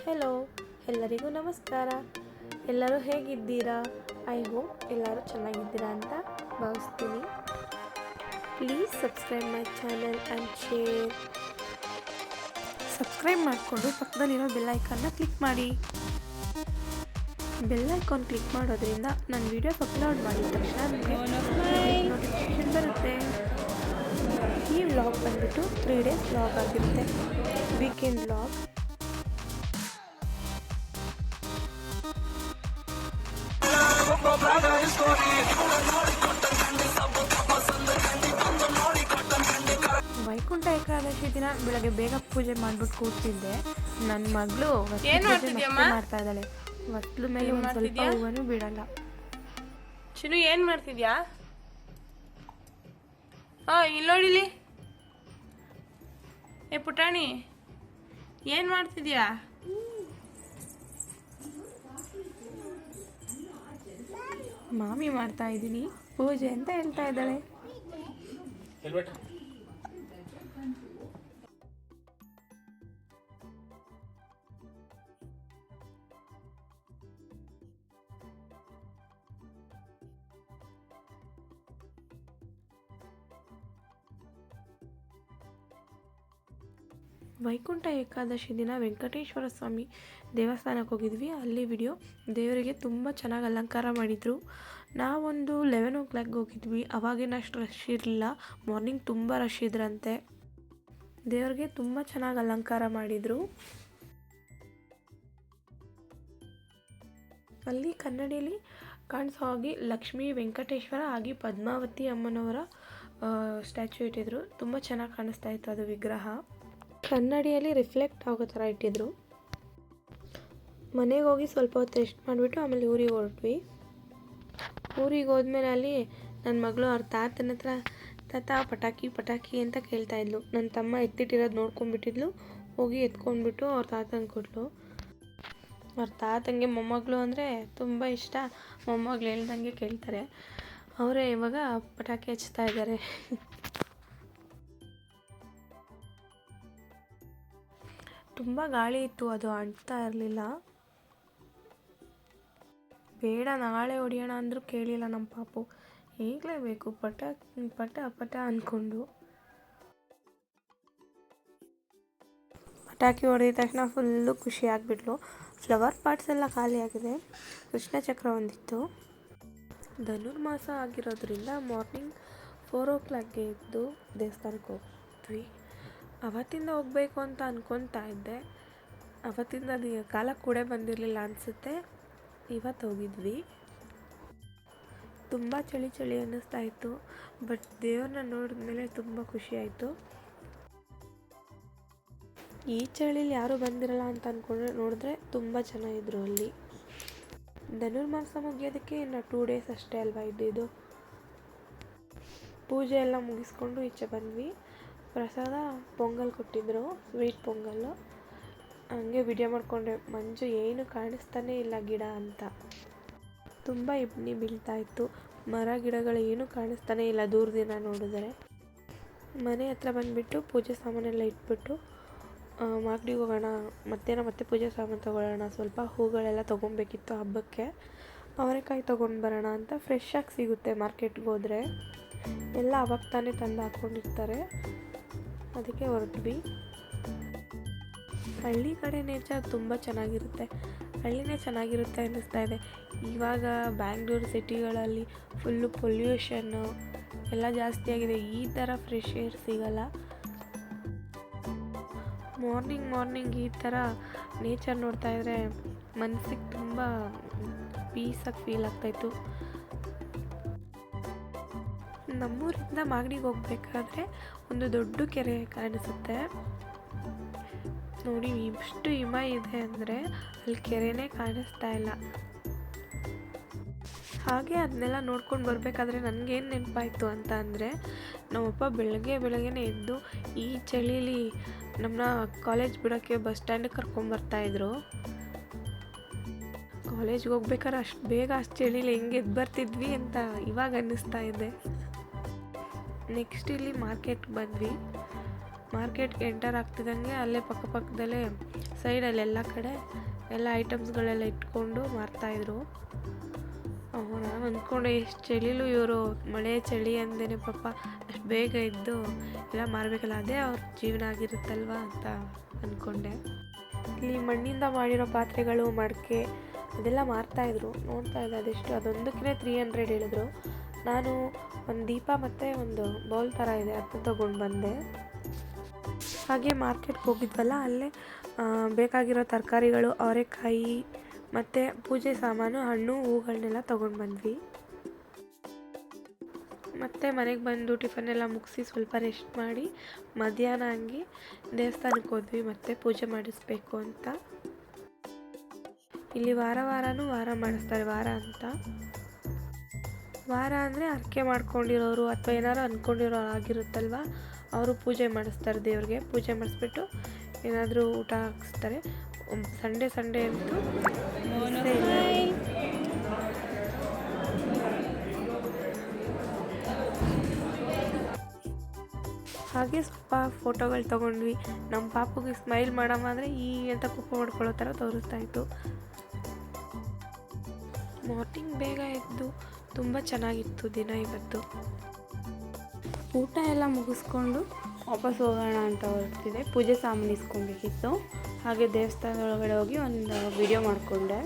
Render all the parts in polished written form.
Hello, ಎಲ್ಲರಿಗೂ ನಮಸ್ಕಾರ. ಎಲ್ಲರೂ ಹೇಗಿದ್ದೀರಾ? ಐ ಹೋಪ್ ಎಲ್ಲರೂ ಚೆನ್ನಾಗಿದ್ದೀರಾ ಅಂತ ಭಾವಿಸ್ತೀನಿ. Please subscribe my channel and share. Subscribe ಮಾಡಿಕೊಂಡು ಪಕ್ಕದಲ್ಲಿರೋ ಬೆಲ್ ಐಕಾನ್ನ ಕ್ಲಿಕ್ ಮಾಡಿ. ಬೆಲ್ ಐಕಾನ್ ಕ್ಲಿಕ್ ಮಾಡೋದ್ರಿಂದ ನನ್ನ ವೀಡಿಯೋಸ್ ಅಪ್ಲೋಡ್ ಮಾಡಿದ ತಕ್ಷಣ ನಿಮಗೆ ನೋಟಿಫಿಕೇಶನ್ ಬರುತ್ತೆ. ಈ ವ್ಲಾಗ್ ಬಂದುಬಿಟ್ಟು 3 ಡೇಸ್ ವ್ಲಾಗ್ ಆಗಿರುತ್ತೆ. Weekend vlog. ವೈಕುಂಠ ಏಕಾದಶಿ ದಿನ ಬೆಳಗ್ಗೆ ಬೇಗ ಪೂಜೆ ಮಾಡ್ಬಿಟ್ಟು ಕೂರ್ತಿದ್ದೆ. ನನ್ನ ಮಗಳು ಮಾಡ್ತಾ ಇದ್ದಾಳೆ. ಹೊಸ್ಲು ಮೇಲೆ ಒಂದು ಸ್ವಲ್ಪ ಹೂವನ್ನು ಬಿಡಲ್ಲ. ಚಿನ್ನು ಏನ್ ಮಾಡ್ತಿದ್ಯಾ? ಇಲ್ಲೋಡಿಲಿ. ಏ ಪುಟಾಣಿ, ಏನ್ ಮಾಡ್ತಿದ್ಯಾ? ಮಾಮಿ ಮಾಡ್ತಾ ಇದ್ದೀನಿ ಪೂಜೆ ಅಂತ ಹೇಳ್ತಾ ಇದ್ದಾಳೆ. ವೈಕುಂಠ ಏಕಾದಶಿ ದಿನ ವೆಂಕಟೇಶ್ವರ ಸ್ವಾಮಿ ದೇವಸ್ಥಾನಕ್ಕೆ ಹೋಗಿದ್ವಿ. ಅಲ್ಲಿ ವಿಡಿಯೋ. ದೇವರಿಗೆ ತುಂಬ ಚೆನ್ನಾಗಿ ಅಲಂಕಾರ ಮಾಡಿದರು. ನಾವೊಂದು 11 o'clock ಹೋಗಿದ್ವಿ. ಅವಾಗೇನು ಅಷ್ಟು ರಶ್ ಇರಲಿಲ್ಲ. ಮಾರ್ನಿಂಗ್ ತುಂಬ ರಶ್ ಇದ್ರಂತೆ. ದೇವರಿಗೆ ತುಂಬ ಚೆನ್ನಾಗಿ ಅಲಂಕಾರ ಮಾಡಿದರು. ಅಲ್ಲಿ ಕನ್ನಡಿಯಲ್ಲಿ ಕಾಣಿಸೋ ಹಾಗೆ ಲಕ್ಷ್ಮೀ, ವೆಂಕಟೇಶ್ವರ ಹಾಗೆ ಪದ್ಮಾವತಿ ಅಮ್ಮನವರ ಸ್ಟ್ಯಾಚ್ಯೂ ಇಟ್ಟಿದ್ರು. ತುಂಬ ಚೆನ್ನಾಗಿ ಕಾಣಿಸ್ತಾ ಇತ್ತು ಅದು ವಿಗ್ರಹ. ಕನ್ನಡಿಯಲ್ಲಿ ರಿಫ್ಲೆಕ್ಟ್ ಆಗೋ ಥರ ಇಟ್ಟಿದ್ರು. ಮನೆಗೆ ಹೋಗಿ ಸ್ವಲ್ಪ ಹೊತ್ತು ರೆಸ್ಟ್ ಮಾಡಿಬಿಟ್ಟು ಆಮೇಲೆ ಊರಿಗೆ ಹೊರಟ್ವಿ. ಊರಿಗೆ ಹೋದ್ಮೇಲೆ ಅಲ್ಲಿ ನನ್ನ ಮಗಳು ಅವ್ರ ತಾತನ ಹತ್ರ ತಾತ ಪಟಾಕಿ ಪಟಾಕಿ ಅಂತ ಕೇಳ್ತಾ ಇದ್ಲು. ನನ್ನ ತಮ್ಮ ಎತ್ತಿಟ್ಟಿರೋದು ನೋಡ್ಕೊಂಡ್ಬಿಟ್ಟಿದ್ಲು. ಹೋಗಿ ಎತ್ಕೊಂಡ್ಬಿಟ್ಟು ಅವ್ರ ತಾತಂಗೆ ಕೊಟ್ಲು. ಅವ್ರ ತಾತಂಗೆ ಮೊಮ್ಮಗಳು ಅಂದರೆ ತುಂಬ ಇಷ್ಟ. ಮೊಮ್ಮಗಳು ಹೇಳ್ದಂಗೆ ಕೇಳ್ತಾರೆ. ಅವರೇ ಇವಾಗ ಪಟಾಕಿ ಹಚ್ತಾ ಇದ್ದಾರೆ. ತುಂಬ ಗಾಳಿ ಇತ್ತು, ಅದು ಅಂಟ್ತಾ ಇರಲಿಲ್ಲ. ಬೇಡ ನಾಳೆ ಹೊಡಿಯೋಣ ಅಂದರೂ ಕೇಳಿಲ್ಲ ನಮ್ಮ ಪಾಪು. ಈಗಲೇ ಬೇಕು ಪಟ ಅಂದ್ಕೊಂಡು. ಪಟಾಕಿ ಹೊಡೆದ ತಕ್ಷಣ ಫುಲ್ಲು ಖುಷಿ ಆಗಿಬಿಟ್ಲು. ಫ್ಲವರ್ ಪಾಟ್ಸ್ ಎಲ್ಲ ಖಾಲಿಯಾಗಿದೆ. ಕೃಷ್ಣ ಚಕ್ರ ಒಂದಿತ್ತು. ಧನುರ್ಮಾಸ ಆಗಿರೋದ್ರಿಂದ ಮಾರ್ನಿಂಗ್ 4 o'clockಗೆ ಎದ್ದು ದೇವಸ್ಥಾನಕ್ಕೆ ಹೋಗ್ತೀವಿ. ಅವತ್ತಿಂದ ಹೋಗಬೇಕು ಅಂತ ಅಂದ್ಕೊತಾ ಇದ್ದೆ. ಅವತ್ತಿಂದ ಅದು ಕಾಲ ಕೂಡ ಬಂದಿರಲಿಲ್ಲ ಅನಿಸುತ್ತೆ. ಇವತ್ತು ಹೋಗಿದ್ವಿ. ತುಂಬ ಚಳಿ ಅನ್ನಿಸ್ತಾ ಇತ್ತು. ಬಟ್ ದೇವ್ರನ್ನ ನೋಡಿದ್ಮೇಲೆ ತುಂಬ ಖುಷಿ ಆಯಿತು. ಈ ಚಳಿಲಿ ಯಾರೂ ಬಂದಿರಲ್ಲ ಅಂತ ಅಂದ್ಕೊಂಡ್ರೆ ನೋಡಿದ್ರೆ ತುಂಬ ಜನ ಇದ್ದರು ಅಲ್ಲಿ. ಧನುರ್ಮಾಸ ಮುಗಿಯೋದಕ್ಕೆ ಇನ್ನು 2 days ಅಷ್ಟೇ ಅಲ್ವಾ ಇದ್ದಿದ್ದು. ಪೂಜೆ ಎಲ್ಲ ಮುಗಿಸ್ಕೊಂಡು ಈಚೆ ಬಂದ್ವಿ. ಪ್ರಸಾದ ಪೊಂಗಲ್ ಕೊಟ್ಟಿದ್ದರು, ಸ್ವೀಟ್ ಪೊಂಗಲ್ಲು. ಹಂಗೆ ವಿಡಿಯೋ ಮಾಡಿಕೊಂಡೆ. ಮಂಜು ಏನು ಕಾಣಿಸ್ತಾನೇ ಇಲ್ಲ ಗಿಡ ಅಂತ. ತುಂಬ ಇಬ್ಬನಿ ಬೀಳ್ತಾ ಇತ್ತು. ಮರ ಗಿಡಗಳು ಏನೂ ಕಾಣಿಸ್ತಾನೇ ಇಲ್ಲ ದೂರದಿಂದ ನೋಡಿದರೆ. ಮನೆ ಹತ್ರ ಬಂದುಬಿಟ್ಟು ಪೂಜೆ ಸಾಮಾನೆಲ್ಲ ಇಟ್ಬಿಟ್ಟು ಮಾಗಡಿಗೆ ಹೋಗೋಣ, ಮತ್ತೆ ಪೂಜೆ ಸಾಮಾನು ತೊಗೊಳ್ಳೋಣ, ಸ್ವಲ್ಪ ಹೂಗಳೆಲ್ಲ ತೊಗೊಬೇಕಿತ್ತು ಹಬ್ಬಕ್ಕೆ. ಅವರೆಕಾಯಿ ತೊಗೊಂಡು ಬರೋಣ ಅಂತ. ಫ್ರೆಶ್ ಆಗಿ ಸಿಗುತ್ತೆ ಮಾರ್ಕೆಟ್ಗೆ ಹೋದರೆ. ಎಲ್ಲ ಅವಾಗ ತಾನೇ ತಂದು ಹಾಕ್ಕೊಂಡಿರ್ತಾರೆ. ಅದಕ್ಕೆ ಹೊರಟ್ವಿ. ಹಳ್ಳಿ ಕಡೆ ನೇಚರ್ ತುಂಬ ಚೆನ್ನಾಗಿರುತ್ತೆ. ಹಳ್ಳಿನೇ ಚೆನ್ನಾಗಿರುತ್ತೆ ಅನ್ನಿಸ್ತಾ ಇದೆ. ಇವಾಗ ಬ್ಯಾಂಗ್ಳೂರು ಸಿಟಿಗಳಲ್ಲಿ ಫುಲ್ಲು ಪೊಲ್ಯೂಷನ್ನು ಎಲ್ಲ ಜಾಸ್ತಿ ಆಗಿದೆ. ಈ ಥರ ಫ್ರೆಶ್ ಏರ್ ಸಿಗಲ್ಲ. ಮಾರ್ನಿಂಗ್ ಈ ಥರ ನೇಚರ್ ನೋಡ್ತಾ ಇದ್ದರೆ ಮನಸ್ಸಿಗೆ ತುಂಬ ಪೀಸಾಗಿ ಫೀಲ್ ಆಗ್ತಾಯಿತ್ತು. ನಮ್ಮೂರಿಂದ ಮಾಗಡಿಗೆ ಹೋಗ್ಬೇಕಾದ್ರೆ ಒಂದು ದೊಡ್ಡ ಕೆರೆ ಕಾಣಿಸುತ್ತೆ ನೋಡಿ. ಇಷ್ಟು ಹಿಮ ಇದೆ ಅಂದರೆ ಅಲ್ಲಿ ಕೆರೆನೇ ಕಾಣಿಸ್ತಾ ಇಲ್ಲ. ಹಾಗೆ ಅದನ್ನೆಲ್ಲ ನೋಡ್ಕೊಂಡು ಬರಬೇಕಾದ್ರೆ ನನಗೇನು ನೆನಪಾಯಿತು ಅಂತ ಅಂದರೆ, ನಮ್ಮಪ್ಪ ಬೆಳಗ್ಗೆನೇ ಎದ್ದು ಈ ಚಳಿಲಿ ನಮ್ಮನ್ನ ಕಾಲೇಜ್ ಬಿಡೋಕ್ಕೆ ಬಸ್ ಸ್ಟ್ಯಾಂಡಿಗೆ ಕರ್ಕೊಂಬರ್ತಾಯಿದ್ರು. ಕಾಲೇಜ್ಗೆ ಹೋಗ್ಬೇಕಾದ್ರೆ ಅಷ್ಟು ಬೇಗ ಅಷ್ಟು ಚಳಿಲಿ ಹೆಂಗೆ ಎದ್ದು ಬರ್ತಿದ್ವಿ ಅಂತ ಇವಾಗ ಅನ್ನಿಸ್ತಾ ಇದೆ. ನೆಕ್ಸ್ಟ್ ಇಲ್ಲಿ ಮಾರ್ಕೆಟ್ಗೆ ಬಂದ್ವಿ. ಮಾರ್ಕೆಟ್ಗೆ ಎಂಟರ್ ಆಗ್ತಿದ್ದಂಗೆ ಅಲ್ಲೇ ಪಕ್ಕದಲ್ಲೇ ಸೈಡಲ್ಲಿ ಎಲ್ಲ ಕಡೆ ಎಲ್ಲ ಐಟಮ್ಸ್ಗಳೆಲ್ಲ ಇಟ್ಕೊಂಡು ಮಾರ್ತಾಯಿದ್ರು. ನಾನು ಅಂದ್ಕೊಂಡೆ ಎಷ್ಟು ಚಳಿಲೂ ಇವರು ಮಳೆ ಚಳಿ ಅಂದೇನೆ ಪಾಪ ಅಷ್ಟು ಬೇಗ ಇದ್ದು ಎಲ್ಲ ಮಾರಬೇಕಲ್ಲ, ಅದೇ ಅವ್ರ ಜೀವನ ಆಗಿರುತ್ತಲ್ವ ಅಂತ ಅಂದ್ಕೊಂಡೆ. ಇಲ್ಲಿ ಮಣ್ಣಿಂದ ಮಾಡಿರೋ ಪಾತ್ರೆಗಳು, ಮಡಕೆ ಅದೆಲ್ಲ ಮಾರ್ತಾಯಿದ್ರು. ನೋಡ್ತಾ ಇದ್ದೆ ಅದೆಷ್ಟು, ಅದೊಂದಕ್ಕೆ 300 ಹೇಳಿದ್ರು. ನಾನು ಒಂದು ದೀಪ ಮತ್ತು ಒಂದು ಬೌಲ್ ಥರ ಇದೆ ಅದನ್ನ ತೊಗೊಂಡು ಬಂದೆ. ಹಾಗೆ ಮಾರ್ಕೆಟ್ಗೆ ಹೋಗಿದ್ವಲ್ಲ, ಅಲ್ಲೇ ಬೇಕಾಗಿರೋ ತರಕಾರಿಗಳು, ಅವರೆಕಾಯಿ ಮತ್ತು ಪೂಜೆ ಸಾಮಾನು, ಹಣ್ಣು, ಹೂಗಳನ್ನೆಲ್ಲ ತೊಗೊಂಡು ಬಂದ್ವಿ. ಮತ್ತು ಮನೆಗೆ ಬಂದು ಟಿಫನ್ನೆಲ್ಲ ಮುಗಿಸಿ ಸ್ವಲ್ಪ ರೆಸ್ಟ್ ಮಾಡಿ ಮಧ್ಯಾಹ್ನ ಹಂಗೆ ದೇವಸ್ಥಾನಕ್ಕೆ ಹೋದ್ವಿ ಮತ್ತು ಪೂಜೆ ಮಾಡಿಸ್ಬೇಕು ಅಂತ. ಇಲ್ಲಿ ವಾರ ಮಾಡಿಸ್ತಾರೆ. ವಾರ ಅಂತ, ವಾರ ಅಂದರೆ ಹರಕೆ ಮಾಡ್ಕೊಂಡಿರೋರು ಅಥವಾ ಏನಾರು ಅಂದ್ಕೊಂಡಿರೋರು ಆಗಿರುತ್ತಲ್ವ, ಅವರು ಪೂಜೆ ಮಾಡಿಸ್ತಾರೆ. ದೇವ್ರಿಗೆ ಪೂಜೆ ಮಾಡಿಸ್ಬಿಟ್ಟು ಏನಾದರೂ ಊಟ ಹಾಕಿಸ್ತಾರೆ. ಸಂಡೇ ಅಂತೂ ಹಾಗೆ ಸ್ವಲ್ಪ ಫೋಟೋಗಳು ತೊಗೊಂಡ್ವಿ. ನಮ್ಮ ಪಾಪುಗೆ ಸ್ಮೈಲ್ ಮಾಡಮ್ಮ ಅಂದರೆ ಈ ಅಂತ ಕೋಪ ಮಾಡ್ಕೊಳ್ಳೋ ಥರ ತೋರಿಸ್ತಾಯಿತ್ತು. ಮಾರ್ನಿಂಗ್ ಬೇಗ ಎದ್ದು ತುಂಬ ಚೆನ್ನಾಗಿತ್ತು ದಿನ ಇವತ್ತು. ಊಟ ಎಲ್ಲ ಮುಗಿಸ್ಕೊಂಡು ವಾಪಸ್ ಹೋಗೋಣ ಅಂತ ಹೊರಡ್ತಿದೆ. ಪೂಜೆ ಸಾಮಾನು ಇಸ್ಕೊಬೇಕಿತ್ತು. ಹಾಗೆ ದೇವಸ್ಥಾನದ ಒಳಗಡೆ ಹೋಗಿ ಒಂದು ವಿಡಿಯೋ ಮಾಡಿಕೊಂಡೆ.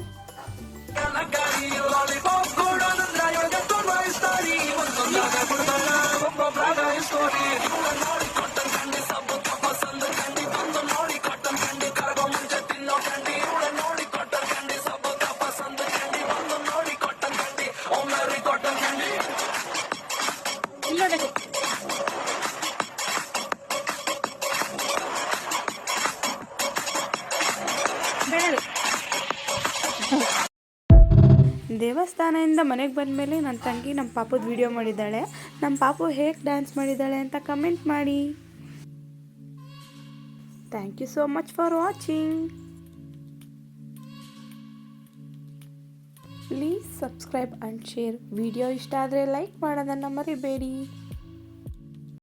ದೇವಸ್ಥಾನದಿಂದ ಮನೆಗೆ ಬಂದಮೇಲೆ ನನ್ನ ತಂಗಿ ನಮ್ಮ ಪಾಪದ ವಿಡಿಯೋ ಮಾಡಿದ್ದಾಳೆ. ನಮ್ಮ ಪಾಪು ಹೇಗೆ ಡ್ಯಾನ್ಸ್ ಮಾಡಿದ್ದಾಳೆ ಅಂತ ಕಮೆಂಟ್ ಮಾಡಿ. Thank you so much for watching. Please subscribe and share. Video ಇಷ್ಟ ಆದರೆ ಲೈಕ್ ಮಾಡೋದನ್ನು ಮರಿಬೇಡಿ.